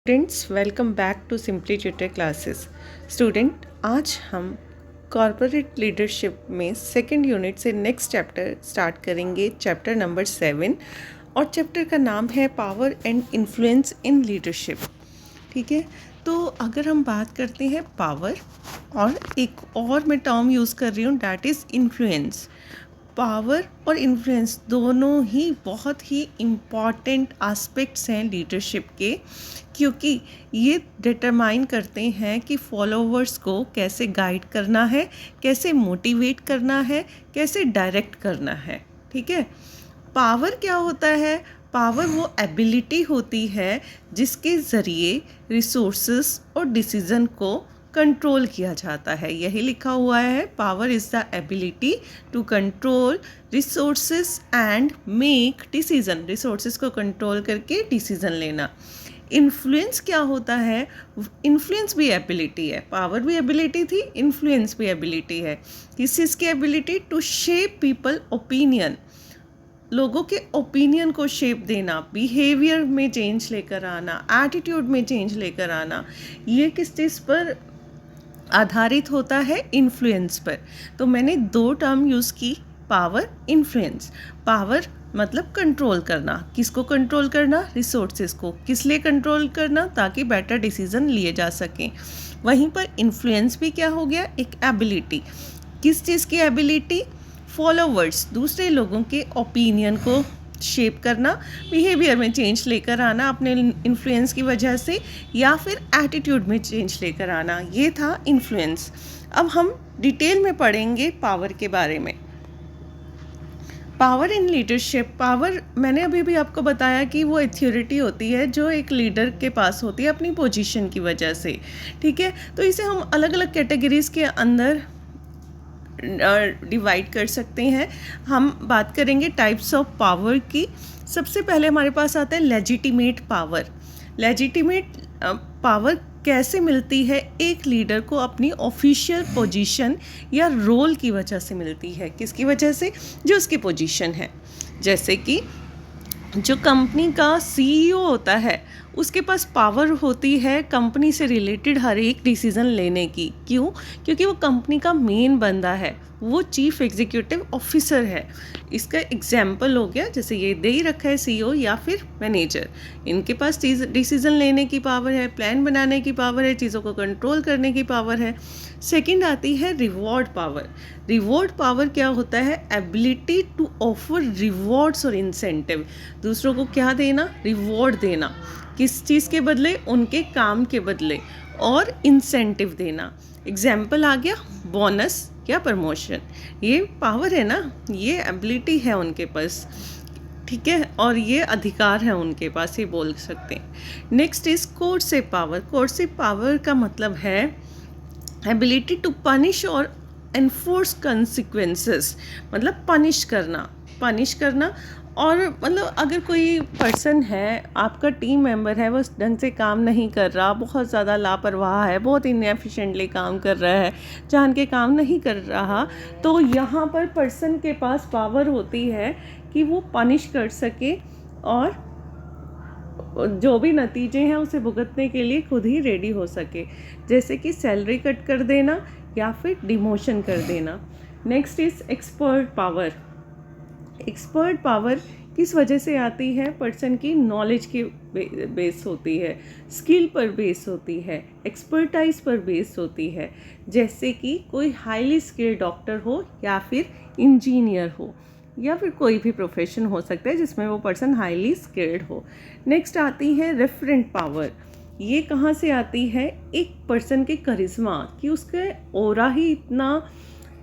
Students welcome back to simply tutor classes. Student, आज हम corporate leadership में second unit से नेक्स्ट चैप्टर स्टार्ट करेंगे, चैप्टर नंबर 7। और चैप्टर का नाम है power and influence in leadership. ठीक है, तो अगर हम बात करते हैं पावर, और एक और मैं टर्म यूज़ कर रही हूँ, डैट इज़ इन्फ्लुएंस। पावर और इन्फ्लुएंस दोनों ही बहुत ही इम्पॉर्टेंट एस्पेक्ट्स हैं लीडरशिप के, क्योंकि ये डिटरमाइन करते हैं कि फॉलोवर्स को कैसे गाइड करना है, कैसे मोटिवेट करना है, कैसे डायरेक्ट करना है। ठीक है, पावर क्या होता है? पावर वो एबिलिटी होती है जिसके ज़रिए रिसोर्सेस और डिसीज़न को कंट्रोल किया जाता है। यही लिखा हुआ है, power is the ability to control resources and make decision. Resources को कंट्रोल करके डिसीज़न लेना। इन्फ्लुएंस क्या होता है? इन्फ्लुएंस भी एबिलिटी है, पावर भी एबिलिटी थी, इन्फ्लुएंस भी एबिलिटी है। किस चीज़ की ability? To shape people opinion, लोगों के ओपिनियन को शेप देना, बिहेवियर में चेंज लेकर आना, एटीट्यूड में चेंज लेकर आना। ये किस चीज़ पर आधारित होता है? इन्फ्लुएंस पर। तो मैंने दो टर्म यूज़ की, पावर, इन्फ्लुएंस। पावर मतलब कंट्रोल करना। किसको कंट्रोल करना? रिसोर्सेज को। किस लिए कंट्रोल करना? ताकि बेटर डिसीजन लिए जा सकें। वहीं पर इन्फ्लुएंस भी क्या हो गया? एक एबिलिटी। किस चीज़ की एबिलिटी? फॉलोवर्स, दूसरे लोगों के ओपिनियन को शेप करना, बिहेवियर में चेंज लेकर आना अपने इन्फ्लुएंस की वजह से, या फिर एटीट्यूड में चेंज लेकर आना। ये था इन्फ्लुएंस। अब हम डिटेल में पढ़ेंगे पावर के बारे में। Power in leadership. पावर, मैंने अभी भी आपको बताया कि वो अथॉरिटी होती है जो एक लीडर के पास होती है अपनी पोजीशन की वजह से। ठीक है, तो इसे हम अलग अलग कैटेगरीज के अंदर डिवाइड कर सकते हैं। हम बात करेंगे टाइप्स ऑफ पावर की। सबसे पहले हमारे पास आता है लेजिटिमेट पावर। लेजिटिमेट पावर कैसे मिलती है? एक लीडर को अपनी ऑफिशियल पोजीशन या रोल की वजह से मिलती है। किसकी वजह से? जो उसकी पोजीशन है। जैसे कि जो कंपनी का सीईओ होता है, उसके पास पावर होती है कंपनी से रिलेटेड हर एक डिसीज़न लेने की। क्यों? क्योंकि वो कंपनी का मेन बंदा है, वो चीफ एग्जीक्यूटिव ऑफिसर है। इसका एग्जाम्पल हो गया, जैसे ये दे ही रखा है सीईओ या फिर मैनेजर। इनके पास डिसीज़न लेने की पावर है, प्लान बनाने की पावर है, चीज़ों को कंट्रोल करने की पावर है। सेकंड आती है रिवॉर्ड पावर। रिवॉर्ड पावर क्या होता है? एबिलिटी टू ऑफर रिवॉर्ड्स और इंसेंटिव। दूसरों को क्या देना? रिवॉर्ड देना। किस चीज़ के बदले? उनके काम के बदले। और इंसेंटिव देना। एग्जाम्पल आ गया बोनस या प्रमोशन। ये पावर है ना, ये एबिलिटी है उनके पास। ठीक है, और ये अधिकार है उनके पास, ये बोल सकते हैं। Next is coercive power. Coercive power का मतलब है एबिलिटी टू पनिश और एनफोर्स कंसिक्वेंसेस। मतलब पनिश करना। और मतलब अगर कोई पर्सन है, आपका टीम मेंबर है, वो ढंग से काम नहीं कर रहा, बहुत ज़्यादा लापरवाह है, बहुत इनएफिशिएंटली काम कर रहा है, जान के काम नहीं कर रहा, तो यहाँ पर पर्सन के पास पावर होती है कि वो पनिश कर सके और जो भी नतीजे हैं उसे भुगतने के लिए खुद ही रेडी हो सके। जैसे कि सैलरी कट कर देना या फिर डिमोशन कर देना। Next is expert power. Expert power किस वजह से आती है? पर्सन की नॉलेज के बेस होती है, स्किल पर बेस होती है, एक्सपर्टाइज पर बेस होती है। जैसे कि कोई हाईली स्किल्ड डॉक्टर हो या फिर इंजीनियर हो, या फिर कोई भी प्रोफेशन हो सकता है जिसमें वो पर्सन हाईली स्किल्ड हो। नेक्स्ट आती है रेफरेंट पावर। ये कहाँ से आती है? एक पर्सन के करिश्मा, कि उसका ऑरा ही इतना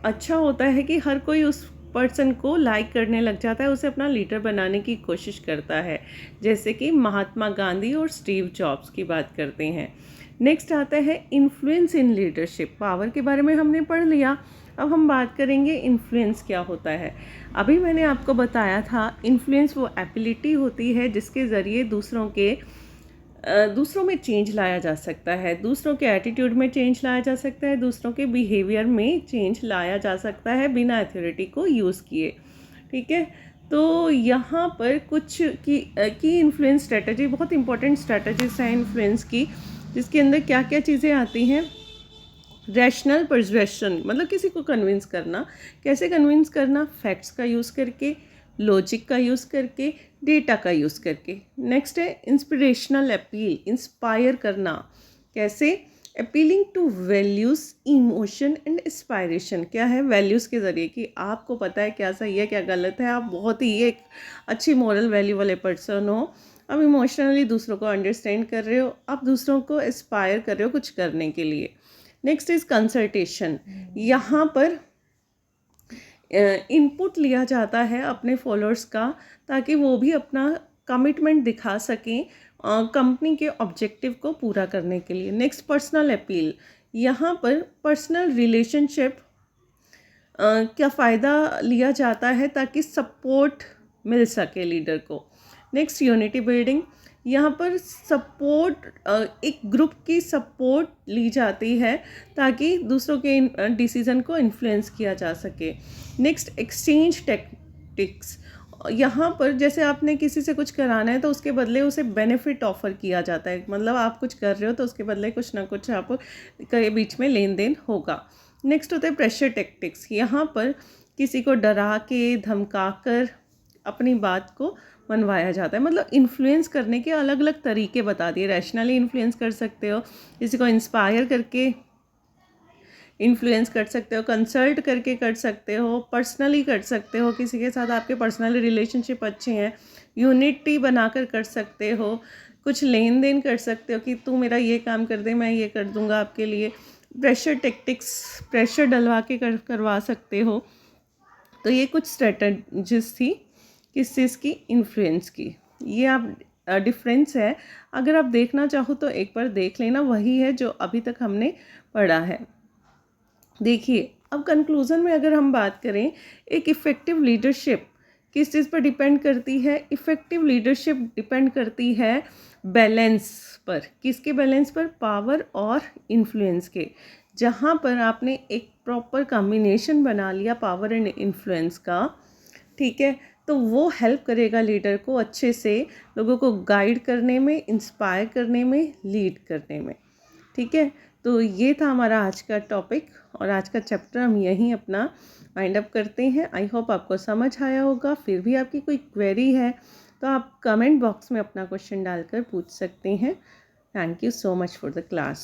अच्छा होता है कि हर कोई उस पर्सन को लाइक करने लग जाता है, उसे अपना लीडर बनाने की कोशिश करता है। जैसे कि महात्मा गांधी और स्टीव जॉब्स की बात करते हैं। नेक्स्ट आता है इन्फ्लुएंस इन लीडरशिप। पावर के बारे में हमने पढ़ लिया, अब हम बात करेंगे इन्फ्लुएंस क्या होता है। अभी मैंने आपको बताया था, इन्फ्लुएंस वो एबिलिटी होती है जिसके ज़रिए दूसरों में चेंज लाया जा सकता है, दूसरों के एटीट्यूड में चेंज लाया जा सकता है, दूसरों के बिहेवियर में चेंज लाया जा सकता है बिना अथॉरिटी को यूज़ किए। ठीक है, तो यहाँ पर कुछ की इन्फ्लुएंस स्ट्रेटजी, बहुत इंपॉर्टेंट स्ट्रेटजीज हैं इन्फ्लुएंस की, जिसके अंदर क्या क्या चीज़ें आती हैं। रैशनल परsuasion, मतलब किसी को कन्विंस करना। कैसे कन्विंस करना? फैक्ट्स का यूज़ करके, लॉजिक का यूज़ करके, डेटा का यूज़ करके। नेक्स्ट है इंस्पिरेशनल अपील, इंस्पायर करना। कैसे? Appealing two values, emotion and inspiration. क्या है? वैल्यूज़ के ज़रिए, कि आपको पता है क्या सही है क्या गलत है, आप बहुत ही एक अच्छी मॉरल वैल्यू वाले पर्सन हो, आप इमोशनली दूसरों को अंडरस्टैंड कर रहे हो, आप दूसरों को इंस्पायर कर रहे हो कुछ करने के लिए। Next is consultation. यहाँ पर इनपुट लिया जाता है अपने फॉलोअर्स का, ताकि वो भी अपना कमिटमेंट दिखा सकें कंपनी के ऑब्जेक्टिव को पूरा करने के लिए। Next personal appeal. यहाँ पर पर्सनल रिलेशनशिप का फ़ायदा लिया जाता है ताकि सपोर्ट मिल सके लीडर को। Next unity building. यहाँ पर सपोर्ट, एक ग्रुप की सपोर्ट ली जाती है ताकि दूसरों के डिसीज़न को इन्फ्लुएंस किया जा सके। Next exchange tactics. यहाँ पर जैसे आपने किसी से कुछ कराना है तो उसके बदले उसे बेनिफिट ऑफर किया जाता है, मतलब आप कुछ कर रहे हो तो उसके बदले कुछ ना कुछ आप के बीच में लेन देन होगा। नेक्स्ट होता है प्रेशर टैक्टिक्स। यहाँ पर किसी को डरा के, धमका कर अपनी बात को मनवाया जाता है, मतलब इन्फ्लुएंस करने के अलग अलग तरीके बता दिए। रैशनली इन्फ्लुएंस कर सकते हो, किसी को इंस्पायर करके इन्फ्लुएंस कर सकते हो, कंसल्ट करके कर सकते हो, पर्सनली कर सकते हो, किसी के साथ आपके पर्सनली रिलेशनशिप अच्छे हैं, यूनिटी बनाकर कर सकते हो, कुछ लेन देन कर सकते हो कि तू मेरा ये काम कर दे, मैं ये कर दूंगा आपके लिए। प्रेशर टैक्टिक्स, प्रेशर डलवा के करवा सकते हो। तो ये कुछ स्ट्रेटजीज थी किस चीज़ की? इन्फ्लुएंस की। ये आप डिफरेंस है, अगर आप देखना चाहो तो एक बार देख लेना, वही है जो अभी तक हमने पढ़ा है। देखिए अब कंक्लूज़न में अगर हम बात करें, एक इफ़ेक्टिव लीडरशिप किस चीज़ पर डिपेंड करती है? इफ़ेक्टिव लीडरशिप डिपेंड करती है बैलेंस पर। किसके बैलेंस पर? पावर और इन्फ्लुएंस के। जहाँ पर आपने एक प्रॉपर कॉम्बिनेशन बना लिया पावर एंड इन्फ्लुएंस का, ठीक है, तो वो हेल्प करेगा लीडर को अच्छे से लोगों को गाइड करने में, इंस्पायर करने में, लीड करने में। ठीक है, तो ये था हमारा आज का टॉपिक और आज का चैप्टर हम यहीं अपना वाइंड अप करते हैं। आई होप आपको समझ आया होगा। फिर भी आपकी कोई क्वेरी है तो आप कमेंट बॉक्स में अपना क्वेश्चन डालकर पूछ सकते हैं। Thank you so much for the class.